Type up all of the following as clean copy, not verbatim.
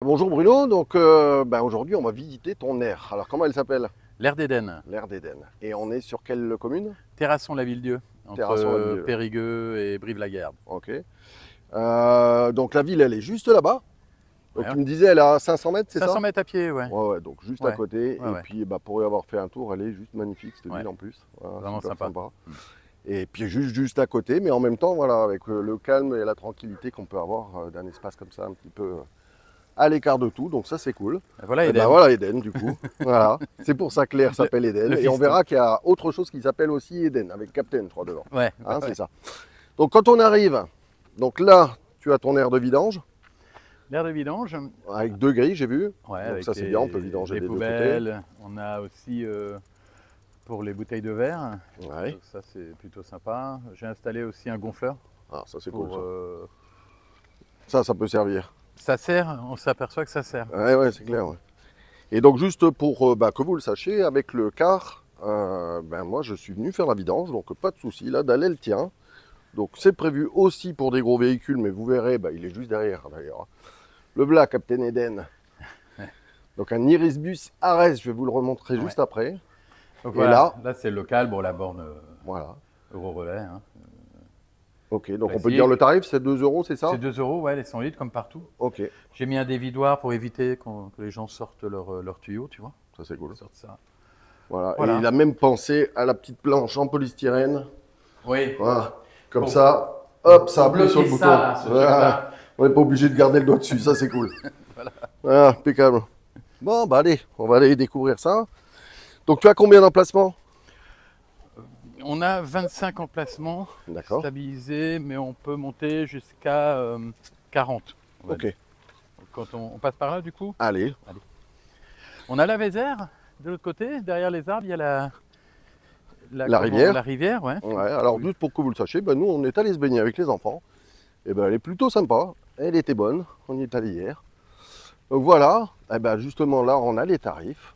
Bonjour Bruno, donc aujourd'hui on va visiter ton aire. Alors comment elle s'appelle? L'air d'Éden, L'aire d'Éden. Et on est sur quelle commune? Terrasson-la-Ville-Dieu, Terrasson-la-Ville. entre Périgueux et Brive-la-Gaillarde. Ok. Donc la ville elle est juste là-bas. Donc Ouais. tu me disais elle est à 500 mètres, c'est 500 ça? mètres à pied, ouais. Ouais, ouais, donc juste à Ouais, côté. ouais, Et ouais. puis pour y avoir fait un tour, elle est juste magnifique cette Ouais. ville en plus. Voilà, Vraiment super sympa. sympa. Mm. Et puis juste à côté, mais en même temps, voilà, avec le calme et la tranquillité qu'on peut avoir d'un espace comme ça, un petit peu à l'écart de tout, donc ça c'est cool. Et voilà Et ben Éden, voilà Eden du coup. Voilà. C'est pour ça que l'air le, s'appelle Eden. le Et on fiston. verra qu'il y a autre chose qui s'appelle aussi Eden, avec Captain, je crois, devant. Ouais, bah Hein, c'est ouais. ça. Donc quand on arrive, donc là, tu as ton air de vidange, L'air de vidange, avec deux grilles, j'ai vu. ouais, Donc avec ça c'est bien, on peut vidanger les des deux côtés. poubelles. On a aussi pour les bouteilles de verre. Ouais. Ça c'est plutôt sympa. J'ai installé aussi un gonfleur Ah, ça c'est cool pour. ça. Ça peut servir. Ça sert, on s'aperçoit que ça sert. Ouais, ouais, c'est clair. Ouais. Et donc juste pour que vous le sachiez, avec le car, moi je suis venu faire la vidange, donc pas de souci, là, Dalel tient. Donc c'est prévu aussi pour des gros véhicules, mais vous verrez, il est juste derrière d'ailleurs. Le Vla Captain Eden. Donc un Irisbus Ares, je vais vous le remontrer Ouais. juste après. Donc Et voilà, là, là c'est local, bon la borne voilà. euro relais. Hein. Ok, donc on peut dire Classique. le tarif, c'est 2 euros, c'est ça? C'est 2 euros, ouais, les 100 litres comme partout. Ok, J'ai mis un dévidoir pour éviter que les gens sortent leur tuyau, tu vois. ça c'est cool. Ils sortent ça. Voilà. Et il Voilà. a même pensé à la petite planche en polystyrène. Oui. Voilà. Comme Pour- ça, hop, ça pour appuie sur le bloquer bouton. ça, là, ce Voilà. truc-là. On n'est pas obligé de garder le doigt dessus, ça c'est cool. Voilà. Voilà, impeccable. Bon, allez, on va aller découvrir ça. Donc tu as combien d'emplacements? On a 25 emplacements D'accord. stabilisés, mais on peut monter jusqu'à 40. On va Ok. dire. Quand on passe par là, du coup, Allez. on a la Vézère. De l'autre côté, derrière les arbres, il y a La rivière. la rivière, ouais. Ouais, alors Oui. juste pour que vous le sachiez, nous on est allé se baigner avec les enfants. Et elle est plutôt sympa. Elle était bonne. On y est allé hier. Donc voilà. Justement là, on a les tarifs.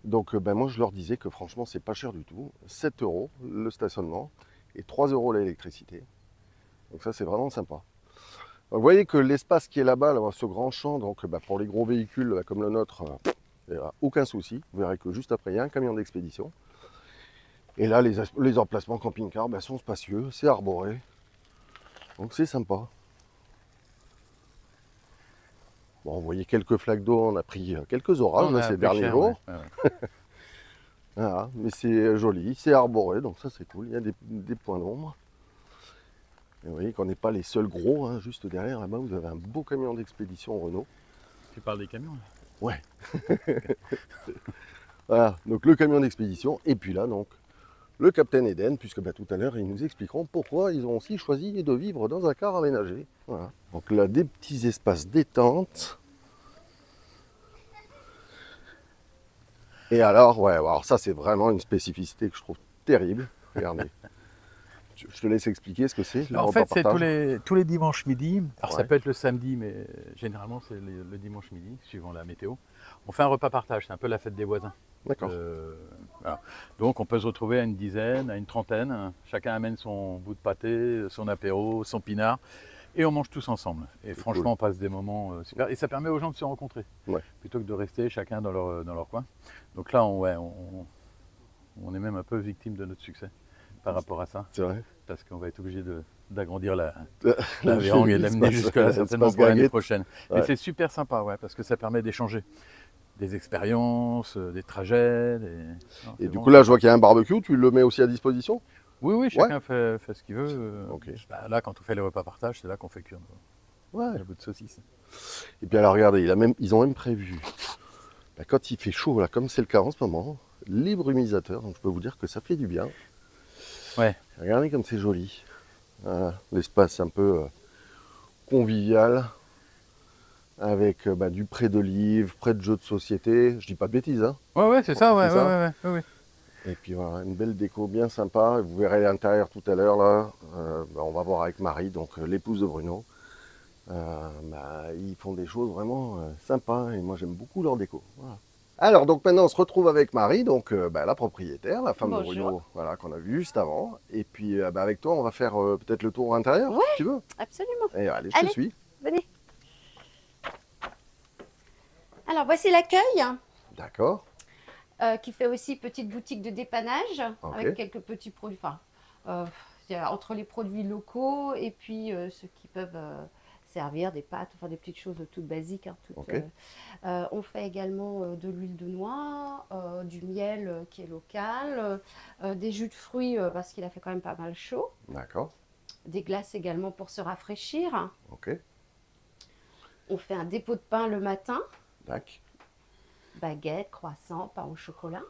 Donc moi je leur disais que franchement c'est pas cher du tout. 7 euros le stationnement et 3 euros l'électricité. Donc ça c'est vraiment sympa. Vous voyez que l'espace qui est là-bas, là, ce grand champ, donc pour les gros véhicules comme le nôtre, il n'y a aucun souci. Vous verrez que juste après il y a un camion d'expédition. Et là les emplacements camping-car sont spacieux, c'est arboré. Donc c'est sympa. Bon, vous voyez quelques flaques d'eau, on a pris quelques orages On a ces pris derniers cher, jours. ouais. Ouais, ouais. Voilà, mais c'est joli, c'est arboré, donc ça c'est cool. Il y a des points d'ombre. Et vous voyez qu'on n'est pas les seuls gros, hein, juste derrière là-bas, vous avez un beau camion d'expédition Renault. Tu parles des camions, là. Ouais. Voilà, donc le camion d'expédition, et puis là donc le Captain Eden, puisque tout à l'heure ils nous expliqueront pourquoi ils ont aussi choisi de vivre dans un car aménagé. Voilà. Donc là des petits espaces détente. Et alors, alors ça c'est vraiment une spécificité que je trouve terrible. Regardez. Je te laisse expliquer ce que c'est, le En repas fait, c'est partage. tous les dimanches midi. Alors, ça Ouais. peut être le samedi, mais généralement, c'est le dimanche midi, suivant la météo. On fait un repas partage, c'est un peu la fête des voisins. D'accord. Voilà. Donc, on peut se retrouver à une dizaine, à une trentaine. Chacun amène son bout de pâté, son apéro, son pinard. Et on mange tous ensemble. Et franchement, cool. on passe des moments super. Et ça permet aux gens de se rencontrer. Ouais. Plutôt que de rester chacun dans leur coin. Donc là, on est même un peu victime de notre succès par rapport à ça. C'est vrai. Parce qu'on va être obligé d'agrandir la La Vérangue et de l'amener jusque-là certainement pour l'année prochaine. Ouais. Mais c'est super sympa, ouais, parce que ça permet d'échanger des expériences, des trajets. Non, Et c'est du bon. coup là je vois qu'il y a un barbecue, tu le mets aussi à disposition? Oui, chacun fait ce qu'il veut. Ok. Là, quand on fait les repas partage, c'est là qu'on fait cuire Ouais. le bout de saucisse. Et puis alors regardez, ils ont même prévu, quand il fait chaud, là, comme c'est le cas en ce moment, les brumisateurs, donc je peux vous dire que ça fait du bien. Ouais. Regardez comme c'est joli. Voilà, l'espace un peu convivial, avec du prêt de livres, prêt de jeux de société, je dis pas de bêtises, hein. Ouais, c'est ça, C'est ça. ouais. Et puis voilà, une belle déco bien sympa. Vous verrez l'intérieur tout à l'heure là. On va voir avec Marie, donc l'épouse de Bruno. Ils font des choses vraiment sympas et moi j'aime beaucoup leur déco. Voilà. Alors donc maintenant on se retrouve avec Marie, donc la propriétaire, la femme de Bonjour. Bruno, voilà, qu'on a vu juste avant. Et puis avec toi on va faire peut-être le tour intérieur, Ouais. si tu veux. Absolument. Et allez, je te Allez. suis. Venez. Alors, voici l'accueil D'accord. qui fait aussi petite boutique de dépannage Ok. avec quelques petits produits. Enfin, il y a entre les produits locaux et puis ceux qui peuvent servir des pâtes, enfin des petites choses toutes basiques. Hein, toutes, Ok. on fait également de l'huile de noix, du miel qui est local, des jus de fruits parce qu'il a fait quand même pas mal chaud, D'accord. des glaces également pour se rafraîchir. Ok. On fait un dépôt de pain le matin, Tac. baguettes, croissants, pain au chocolat.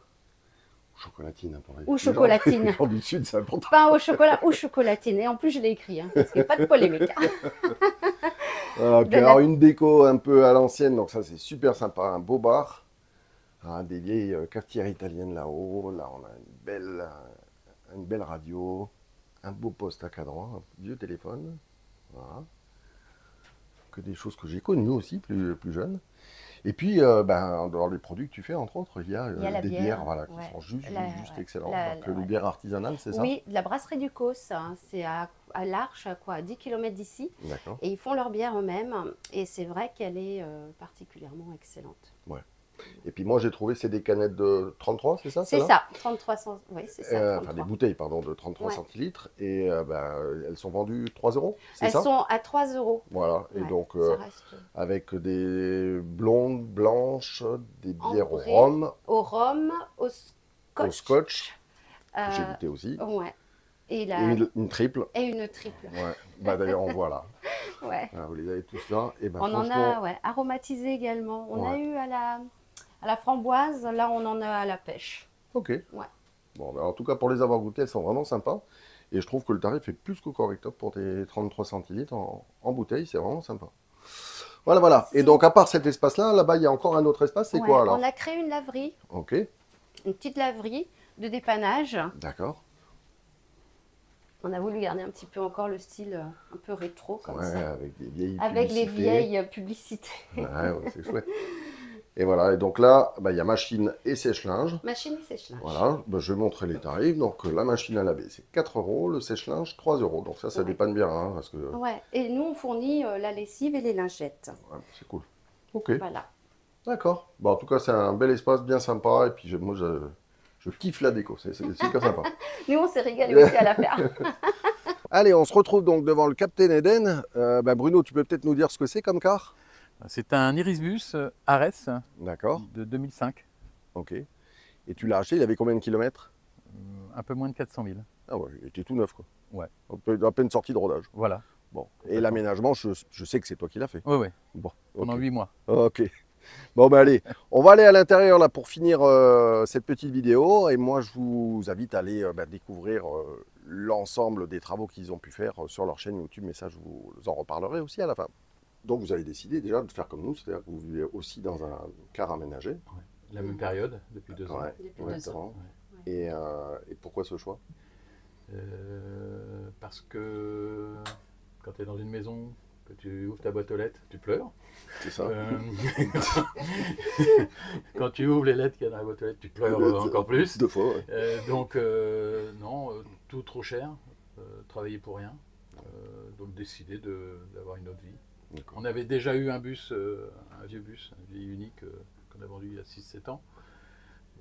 Chocolatine, hein, pour les Ou les gens- chocolatine. les gens du Sud, c'est important. Pain au chocolat ou chocolatine. Et en plus, je l'ai écrit, hein, parce qu'il n'y a pas de polémique. Ok, De la- alors une déco un peu à l'ancienne, donc ça c'est super sympa, un beau bar, des vieilles cafetières italiennes là-haut, là on a une belle radio, un beau poste à cadran, un vieux téléphone, voilà. Que des choses que j'ai connues aussi, plus jeune. Et puis, en dehors des produits que tu fais, entre autres, il y a la des bière, bières voilà, qui ouais. sont juste Ouais. excellentes. Donc, Ouais. les bières artisanales, c'est ça? Oui, de la brasserie du Causse, hein. C'est à l'Arche, à quoi, à 10 km d'ici. D'accord. Et ils font leur bière eux-mêmes. Et c'est vrai qu'elle est particulièrement excellente. Et puis moi, j'ai trouvé, c'est des canettes de 33, c'est ça? C'est celle-là ça, 33 oui, c'est ça. Enfin, 33. des bouteilles, pardon, de 33 Ouais. centilitres. Et elles sont vendues 3 euros, c'est Elles ça? sont à 3 euros. Voilà. Et Ouais, donc, ça reste avec des blondes, blanches, des bières au Ambrées. rhum, au rhum, au scotch. au scotch, que j'ai Euh, goûté aussi. ouais. Et, Et la, une triple. et une triple. Ouais. Bah, d'ailleurs, on voit là. Ouais. Voilà, vous les avez tous là. Et ben, On en franchement, a aromatisé également. On a Ouais. eu à la framboise, là on en a à la pêche. ok. Ouais. Bon, en tout cas, pour les avoir goûtées, elles sont vraiment sympas. Et je trouve que le tarif est plus que correct pour tes 33 centilitres en bouteille. C'est vraiment sympa. Voilà, voilà. Et donc, à part cet espace-là, là-bas, il y a encore un autre espace. C'est Ouais, quoi alors? on a créé une laverie, Ok, une petite laverie de dépannage. d'accord. On a voulu garder un petit peu encore le style un peu rétro comme Ouais, ça. avec des vieilles Avec les publicités. vieilles publicités. Ouais, ouais, c'est chouette. Et voilà, et donc là, il y a machine et sèche-linge. Machine et sèche-linge. Voilà, je vais montrer les tarifs. Donc la machine à laver, c'est 4 euros, le sèche-linge, 3 euros. Donc ça Ouais. dépanne bien, hein, parce que Ouais, et nous on fournit la lessive et les lingettes. ouais, c'est cool. Ok, Voilà. d'accord. Bon, en tout cas, c'est un bel espace bien sympa. Et puis moi, je kiffe la déco, c'est super sympa. Nous on s'est régalé aussi à la faire. Allez, on se retrouve donc devant le Captain Eden. Bruno, tu peux peut-être nous dire ce que c'est comme car? C'est un Irisbus Ares D'accord, de 2005, ok. Et tu l'as acheté, il avait combien de kilomètres? un peu moins de 400 000. Ah ouais, il était tout neuf, quoi. Ouais. À peine sorti de rodage. Voilà. Bon. Et Complètement. l'aménagement, je sais que c'est toi qui l'as fait. Oui, oui, Bon, pendant ok. 8 mois. Ok. Bon, allez, on va aller à l'intérieur là pour finir cette petite vidéo. Et moi, je vous invite à aller découvrir l'ensemble des travaux qu'ils ont pu faire sur leur chaîne YouTube. Mais ça, je vous en reparlerai aussi à la fin. Donc, vous avez décidé déjà de faire comme nous, c'est-à-dire que vous vivez aussi dans un car aménagé. La même période, depuis 2 ans. Ouais, Depuis 2 exactement. ans. Et pourquoi ce choix? Parce que quand tu es dans une maison, que tu ouvres ta boîte aux lettres, tu pleures. C'est ça. Quand tu ouvres les lettres qu'il y a dans la boîte aux lettres, tu pleures encore plus. 2 fois, ouais. Non, tout trop cher, travailler pour rien. Donc décider d'avoir une autre vie. D'accord. On avait déjà eu un bus, un vieux bus, un vieil unique qu'on a vendu il y a 6-7 ans.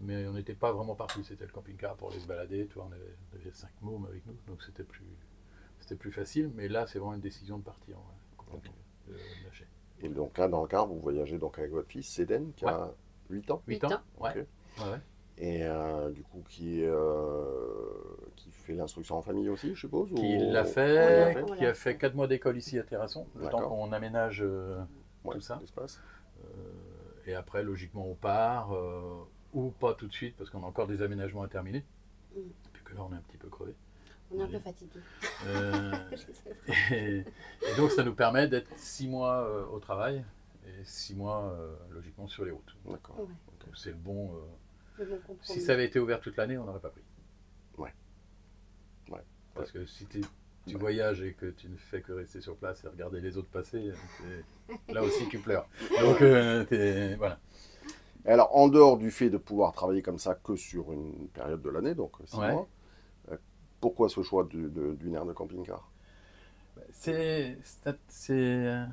Mais on n'était pas vraiment parti, c'était le camping-car pour aller se balader. Tu vois, on avait 5 mômes avec nous, donc c'était plus facile. Mais là, c'est vraiment une décision de partir, ouais, complètement, de lâcher. Et donc là, dans le car, vous voyagez donc avec votre fils, Céden, qui a 8 ans. 8 ans, ouais. Ok. Ouais. Et du coup, qui fait l'instruction en famille aussi, je suppose? Qui ou- l'a On fait, l'a qui a fait 4 mois d'école ici à Terrasson, le temps D'accord. qu'on aménage Ouais, tout ça. l'espace. Et après, logiquement, on part, ou pas tout de suite, parce qu'on a encore des aménagements à terminer. Mm. Puis que là, on est un petit peu crevé. On est un peu fatigué. Euh, et donc, ça nous permet d'être 6 mois au travail et 6 mois, logiquement, sur les routes. D'accord. Ouais. Donc, c'est le bon. Le bon compromis. Si ça avait été ouvert toute l'année, on n'aurait pas pris. Ouais. Ouais. Parce que si tu voyages et que tu ne fais que rester sur place et regarder les autres passer, là aussi tu pleures. Donc voilà. Et alors, en dehors du fait de pouvoir travailler comme ça que sur une période de l'année, donc 6 Ouais. mois, pourquoi ce choix d'une aire de camping-car? C'est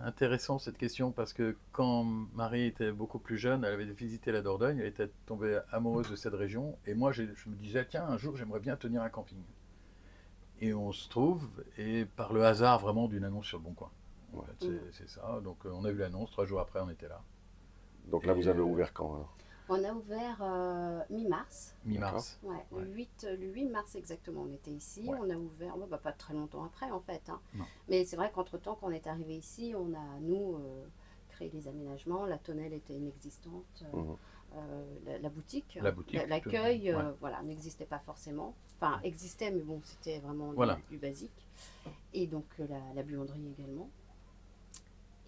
intéressant cette question parce que quand Marie était beaucoup plus jeune, elle avait visité la Dordogne, elle était tombée amoureuse de cette région et moi je me disais tiens un jour j'aimerais bien tenir un camping. Et on se trouve et par le hasard vraiment d'une annonce sur le Bon Coin. En Ouais. fait, c'est ça. Donc on a eu l'annonce, 3 jours après on était là. Donc là, Et, vous avez ouvert quand alors? On a ouvert mi-mars. Mi-mars. Ouais, Ouais. le 8 mars exactement, on était ici. Ouais. On a ouvert, ouais, bah, pas très longtemps après en fait, hein. Non. Mais c'est vrai qu'entre-temps, quand on est arrivé ici, on a, nous, créé les aménagements. La tonnelle était inexistante. Mhm. La boutique, La boutique, l'accueil, ouais. voilà, n'existait pas forcément. Enfin, existait, mais bon, c'était vraiment Voilà. du basique. Et donc la buanderie également.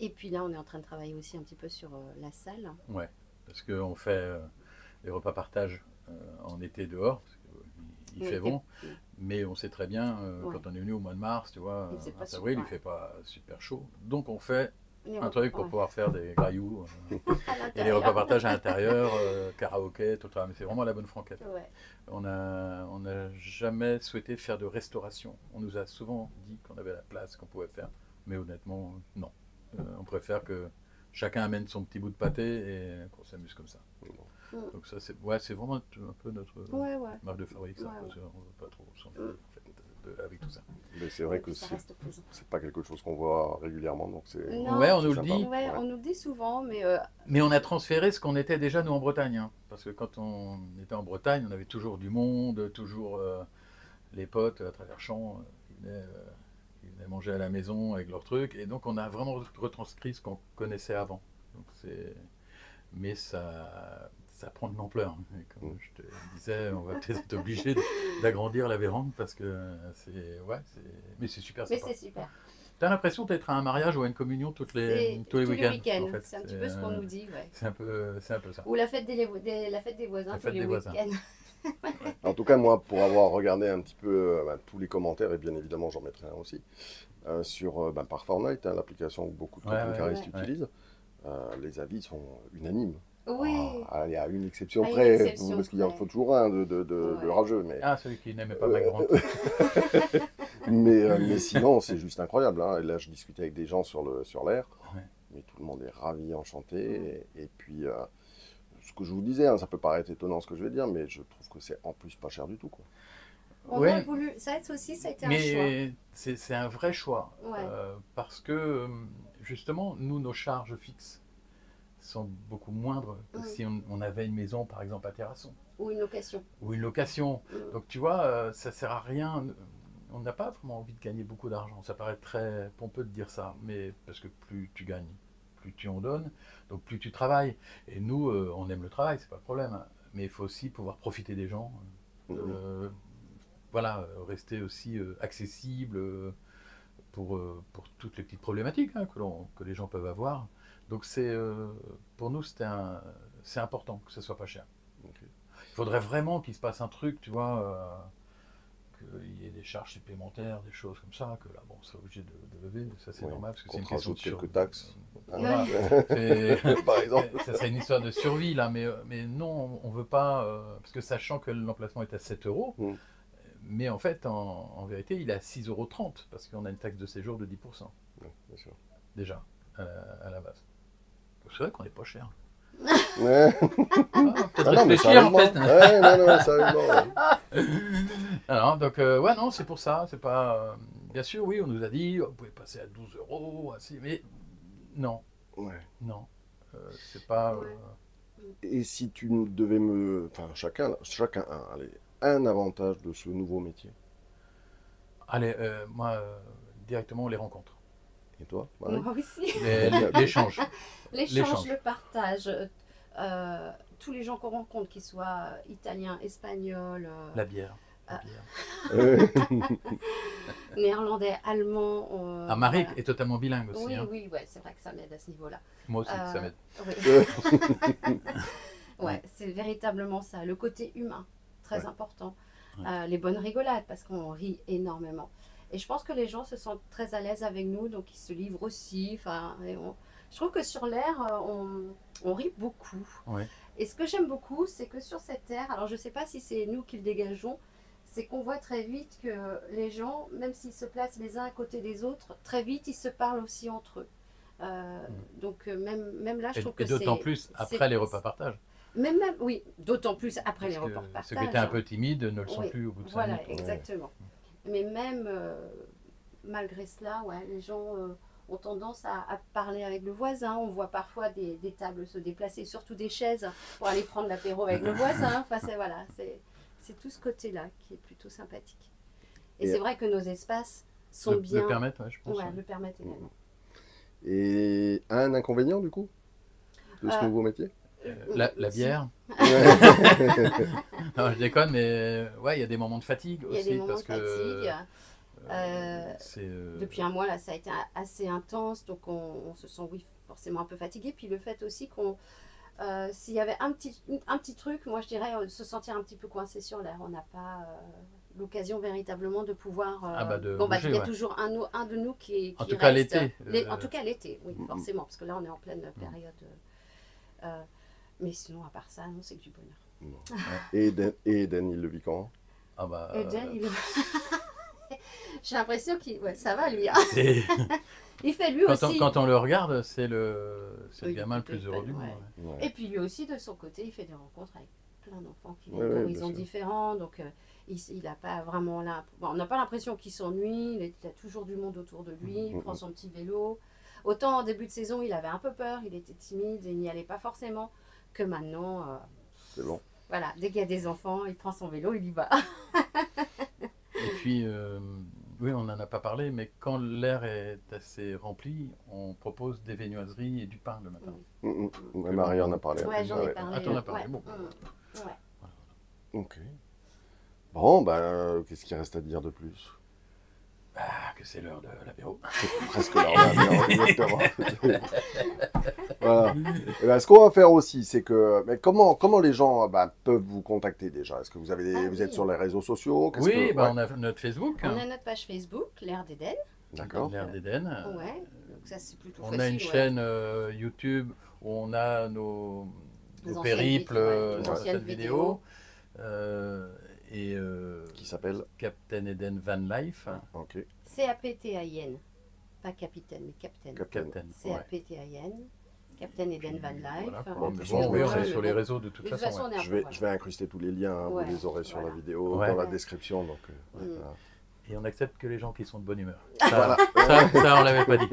Et puis là, on est en train de travailler aussi un petit peu sur la salle. Ouais. Parce qu'on fait les repas partage en été dehors, parce qu'il Oui, fait il bon, fait- mais on sait très bien, Ouais. quand on est venu au mois de mars, tu vois, Il faisait pas mars, avril, il super. fait pas super chaud. Donc on fait Les un repas- truc pour ouais. pouvoir faire des grailloux, À et les l'intérieur. repas partage à l'intérieur, karaoké, tout ça, mais c'est vraiment la bonne franquette. Ouais. On n'a jamais souhaité faire de restauration. On nous a souvent dit qu'on avait la place, qu'on pouvait faire, mais honnêtement, non. On préfère que chacun amène son petit bout de pâté et qu'on s'amuse comme ça. Donc ça, c'est vraiment un peu notre Ouais. marque de fabrique, ça, Ouais, parce qu'on ne veut pas trop s'ennuyer en fait, avec tout ça. Mais c'est vrai que Ça c'est reste plaisant. pas quelque chose qu'on voit régulièrement, donc c'est. Non. Ouais, on c'est nous le sympa. dit, Ouais, Ouais. on nous le dit souvent, mais mais on a transféré ce qu'on était déjà nous en Bretagne, hein. Parce que quand on était en Bretagne, on avait toujours du monde, toujours les potes à travers champs qui venaient manger à la maison avec leurs trucs, et donc on a vraiment retranscrit ce qu'on connaissait avant. Donc mais ça prend de l'ampleur. Et comme je te disais, on va peut-être être obligé d'agrandir la vérande parce que mais c'est super mais sympa. c'est super. T'as l'impression d'être à un mariage ou à une communion tous les Tous les week-ends. week-ends. En fait. C'est un petit peu ce qu'on nous dit, ouais. C'est un peu ça. Ou la fête la fête des voisins La tous fête les des voisins. week-ends. En tout cas, moi, pour avoir regardé un petit peu tous les commentaires, et bien évidemment, j'en mettrai un aussi, sur par Fortnite, hein, l'application que beaucoup de camping-caristes ouais. utilisent, les avis sont unanimes. Oui. Ah, il y a une exception Ah, une près, exception parce qu'il y en près. faut toujours un de Ouais. rageux. Mais, Ah, celui qui n'aimait pas ma grande. mais sinon, c'est juste incroyable. Hein. Et là, je discutais avec des gens sur l'air, Ouais. mais tout le monde est ravi, enchanté. Et puis, ce que je vous disais, hein, ça peut paraître étonnant ce que je vais dire, mais je trouve que c'est en plus pas cher du tout, quoi. On Ouais. a voulu. Ça aussi, ça a été un choix. Mais c'est un vrai choix. Ouais. Parce que, justement, nous, nos charges fixes sont beaucoup moindres que si on avait une maison, par exemple, à Terrasson. Ou une location. Ou une location. Donc, tu vois, ça sert à rien. On n'a pas vraiment envie de gagner beaucoup d'argent. Ça paraît très pompeux de dire ça, mais parce que plus tu gagnes, plus tu en donnes, donc plus tu travailles. Et nous, on aime le travail, c'est pas le problème. Mais il faut aussi pouvoir profiter des gens. Voilà, rester aussi accessible pour toutes les petites problématiques, hein, que les gens peuvent avoir. Donc pour nous, c'est important que ce soit pas cher. Okay. Il faudrait vraiment qu'il se passe un truc, tu vois, qu'il y ait des charges supplémentaires, des choses comme ça, que là, bon, on serait obligé de lever, ça c'est normal, parce que c'est une question de quelques taxes. Voilà. Par exemple. Ça serait une histoire de survie, là, mais non, on veut pas, parce que sachant que l'emplacement est à 7 €, mais en fait, en vérité, il est à 6,30 €, parce qu'on a une taxe de séjour de 10%. Ouais, bien sûr. Déjà, à la base. C'est vrai qu'on n'est pas cher. Ouais. Peut-être non, mais réfléchir, en fait. Ouais, non, sérieusement. Ouais. Alors, donc, ouais, non, c'est pour ça. C'est pas. Bien sûr, oui, on nous a dit, vous pouvez passer à 12 €, ainsi, mais non. Ouais. Non. C'est pas. Et si tu devais enfin, chacun allez, un avantage de ce nouveau métier. Allez, moi, directement, les rencontres. Et toi, Marie? Moi aussi. L'échange. L'échange, le partage. Tous les gens qu'on rencontre, qu'ils soient italiens, espagnols, La bière. néerlandais, allemands. Marie voilà. est totalement bilingue aussi. Oui, hein. oui, ouais, c'est vrai que ça m'aide à ce niveau-là. Moi aussi, ça m'aide. Oui. Ouais, c'est véritablement ça. Le côté humain, très important. Les bonnes rigolades, parce qu'on rit énormément. Et je pense que les gens se sentent très à l'aise avec nous, donc ils se livrent aussi. Enfin, je trouve que sur l'air, on rit beaucoup. Ouais. Et ce que j'aime beaucoup, c'est que sur cette aire, alors je ne sais pas si c'est nous qui le dégageons, c'est qu'on voit très vite que les gens, même s'ils se placent les uns à côté des autres, très vite ils se parlent aussi entre eux. Donc même là, je trouve que et d'autant plus après les repas partage. Oui, d'autant plus après les repas partage. Ceux qui étaient un peu timides ne le sont Oui, plus au bout de 5 voilà, minutes. exactement. Mais même malgré cela, ouais, les gens ont tendance à parler avec le voisin. On voit parfois des tables se déplacer, surtout des chaises, pour aller prendre l'apéro avec le voisin. Enfin, c'est tout ce côté-là qui est plutôt sympathique. Et c'est vrai que nos espaces sont bien... Le permettent, ouais, je pense. Ouais, le permettent également. Et un inconvénient, du coup, de ce nouveau métier? La bière. Non, je déconne, mais ouais, il y a des moments de fatigue aussi. Il y a des moments parce de fatigue. Que Depuis un mois, là, ça a été assez intense, donc on se sent, oui, forcément un peu fatigué. Puis le fait aussi qu'on, s'il y avait un petit truc, moi je dirais se sentir un petit peu coincé sur l'air. On n'a pas l'occasion véritablement de pouvoir... bouger, il y a toujours un de nous qui en tout cas reste. l'été. En tout cas l'été, oui, forcément, parce que là on est en pleine période. Mais sinon, à part ça, non, c'est que du bonheur. Et Eden, il le vit quand? Eden, j'ai l'impression qu'il... Ouais, ça va lui. Hein. Il fait lui aussi. Quand on le regarde, c'est le gamin le plus heureux du monde. Ouais. Et puis lui aussi, de son côté, il fait des rencontres avec plein d'enfants qui viennent d'horizons différents. Donc, il n'a pas vraiment là. Bon, on n'a pas l'impression qu'il s'ennuie. Il a toujours du monde autour de lui. Il prend son petit vélo. Autant en début de saison, il avait un peu peur. Il était timide et il n'y allait pas forcément. Que maintenant, c'est bon. Voilà, dès qu'il y a des enfants, il prend son vélo, il y va. Et puis, oui, on n'en a pas parlé, mais quand l'air est assez rempli, on propose des viennoiseries et du pain le matin. Marie en a parlé. Ouais, j'en ai parlé. Ah, t'en as parlé, bon. Ouais. Ok. Bon, qu'est-ce qu'il reste à dire de plus? Que c'est l'heure de l'apéro. C'est presque l'heure de l'apéro, voilà. Et ce qu'on va faire aussi, c'est que comment les gens peuvent vous contacter déjà? Est-ce que vous êtes sur les réseaux sociaux? Oui, on a notre Facebook. On a notre page Facebook, l'Air d'Eden. D'accord. L'Air d'Eden. Ouais, donc ça c'est plutôt facile. On a une chaîne YouTube où on a nos périples, nos anciennes vidéos. Qui s'appelle Captain Eden Van Life. Ok. CAPTAIN. Pas capitaine, mais Captain. Captain. CAPTAIN. Captain Eden Van Life. On est sur les réseaux de toute façon. Je vais incruster tous les liens, vous les aurez sur la vidéo, dans la description. Donc, Et on accepte que les gens qui sont de bonne humeur. Ça, on l'avait pas dit.